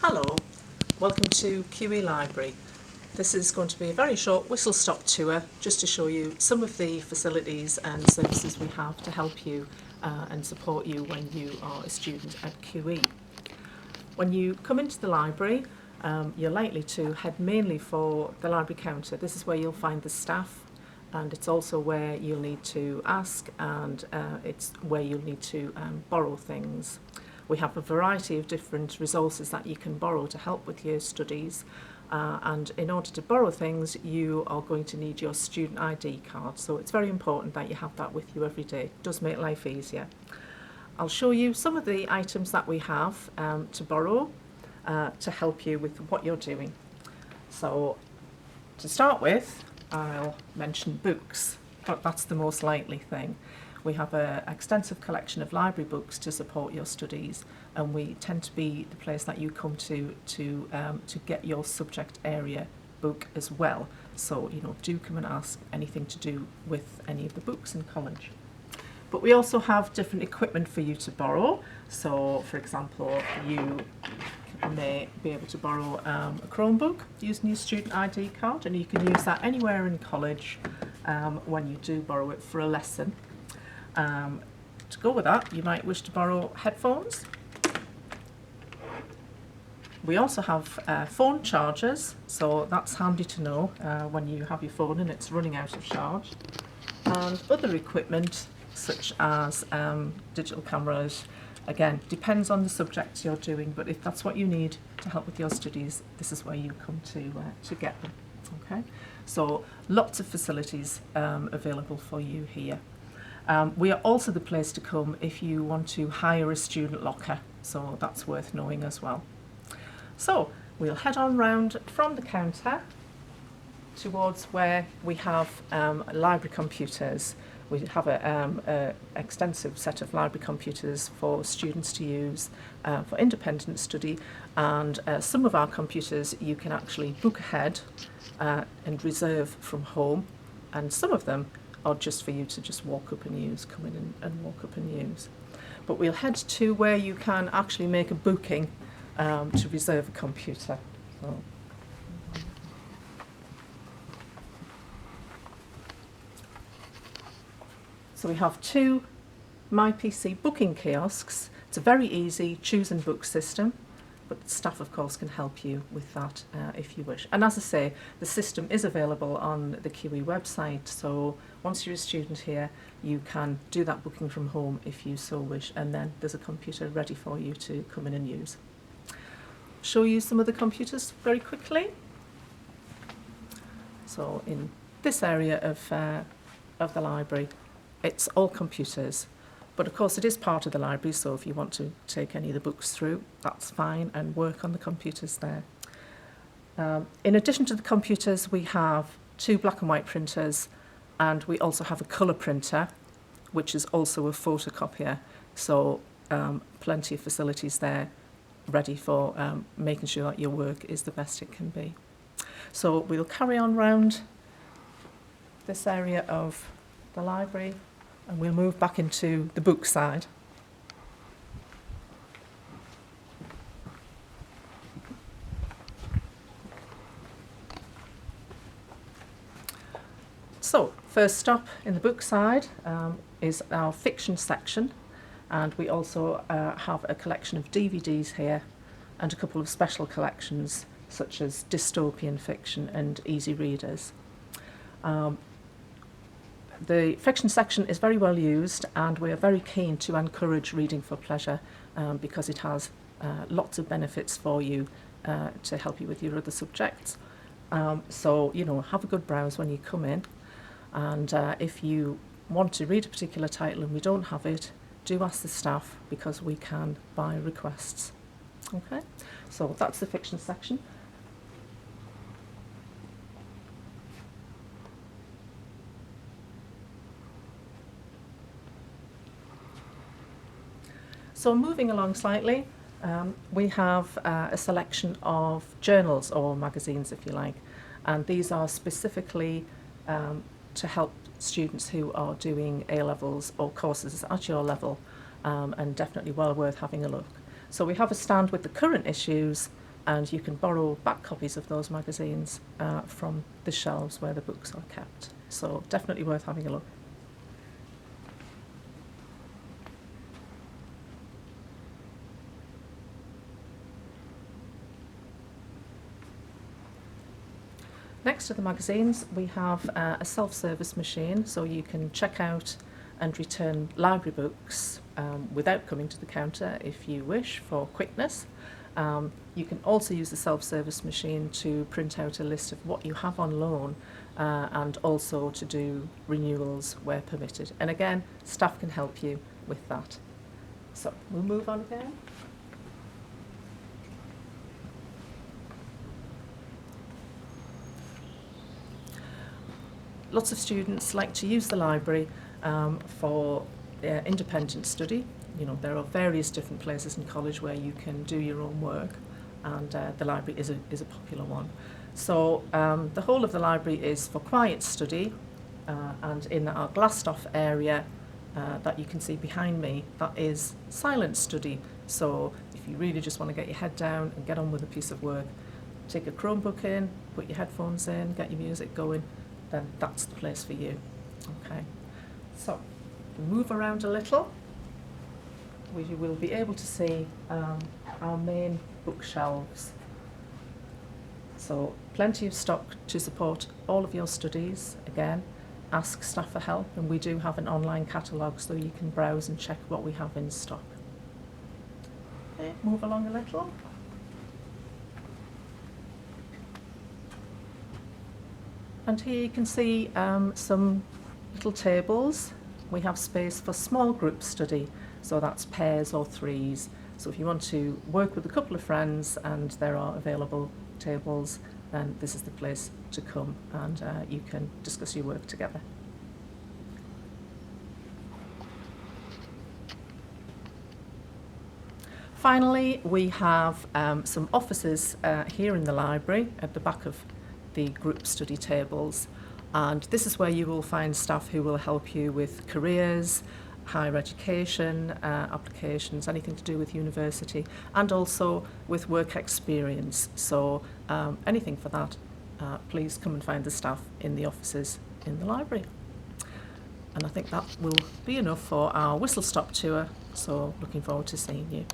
Hello, welcome to QE Library. This is going to be a very short whistle-stop tour just to show you some of the facilities and services we have to help you and support you when you are a student at QE. When you come into the library, you're likely to head mainly for the library counter. This is where you'll find the staff, and it's also where you'll need to ask, and it's where you'll need to borrow things. We have a variety of different resources that you can borrow to help with your studies, and in order to borrow things you are going to need your student ID card, so it's very important that you have that with you every day. It does make life easier. I'll show you some of the items that we have to borrow to help you with what you're doing. So to start with, I'll mention books, but that's the most likely thing. We have an extensive collection of library books to support your studies, and we tend to be the place that you come to get your subject area book as well. So, do come and ask anything to do with any of the books in college. But we also have different equipment for you to borrow. So, for example, you may be able to borrow a Chromebook using your student ID card, and you can use that anywhere in college when you do borrow it for a lesson. To go with that, you might wish to borrow headphones. We also have phone chargers, so that's handy to know when you have your phone and it's running out of charge. And other equipment such as digital cameras. Again, depends on the subjects you're doing, but if that's what you need to help with your studies, this is where you come to get them. Okay, so lots of facilities available for you here. We are also the place to come if you want to hire a student locker, so that's worth knowing as well. So we'll head on round from the counter towards where we have library computers. We have an extensive set of library computers for students to use for independent study, and some of our computers you can actually book ahead and reserve from home, and some of them are just for you to just walk up and use, come in and walk up and use. But we'll head to where you can actually make a booking to reserve a computer. So we have two MyPC booking kiosks. It's a very easy choose and book system, but the staff of course can help you with that if you wish. And as I say, the system is available on the QE website, so once you're a student here you can do that booking from home if you so wish, and then there's a computer ready for you to come in and use. Show you some of the computers very quickly. So in this area of the library, it's all computers, but of course it is part of the library, so if you want to take any of the books through, that's fine, and work on the computers there. In addition to the computers, we have two black and white printers, and we also have a colour printer, which is also a photocopier, so plenty of facilities there ready for making sure that your work is the best it can be. So we'll carry on round this area of the library, and we'll move back into the book side. So, first stop in the book side is our fiction section, and we also have a collection of DVDs here and a couple of special collections such as dystopian fiction and easy readers. The fiction section is very well used, and we are very keen to encourage reading for pleasure because it has lots of benefits for you to help you with your other subjects. So, have a good browse when you come in, and if you want to read a particular title and we don't have it, do ask the staff because we can by requests. Okay, so that's the fiction section. So moving along slightly, we have a selection of journals or magazines, if you like, and these are specifically to help students who are doing A-levels or courses at your level, and definitely well worth having a look. So we have a stand with the current issues, and you can borrow back copies of those magazines from the shelves where the books are kept. So definitely worth having a look. Next to the magazines, we have a self-service machine, so you can check out and return library books without coming to the counter if you wish, for quickness. You can also use the self-service machine to print out a list of what you have on loan and also to do renewals where permitted. And again, staff can help you with that. So we'll move on again. Lots of students like to use the library for independent study. You know, there are various different places in college where you can do your own work, and the library is a popular one. So the whole of the library is for quiet study, and in our glassed off area that you can see behind me, that is silent study. So if you really just want to get your head down and get on with a piece of work, take a Chromebook in, put your headphones in, get your music going, then that's the place for you. Okay, so move around a little. You will be able to see our main bookshelves. So plenty of stock to support all of your studies. Again, ask staff for help, and we do have an online catalogue so you can browse and check what we have in stock. Okay, move along a little. And here you can see some little tables. We have space for small group study, so that's pairs or threes. So if you want to work with a couple of friends and there are available tables, then this is the place to come, and you can discuss your work together. Finally, we have some offices here in the library at the back of the group study tables, and this is where you will find staff who will help you with careers, higher education, applications, anything to do with university, and also with work experience. So anything for that, please come and find the staff in the offices in the library. And I think that will be enough for our whistle-stop tour, so looking forward to seeing you.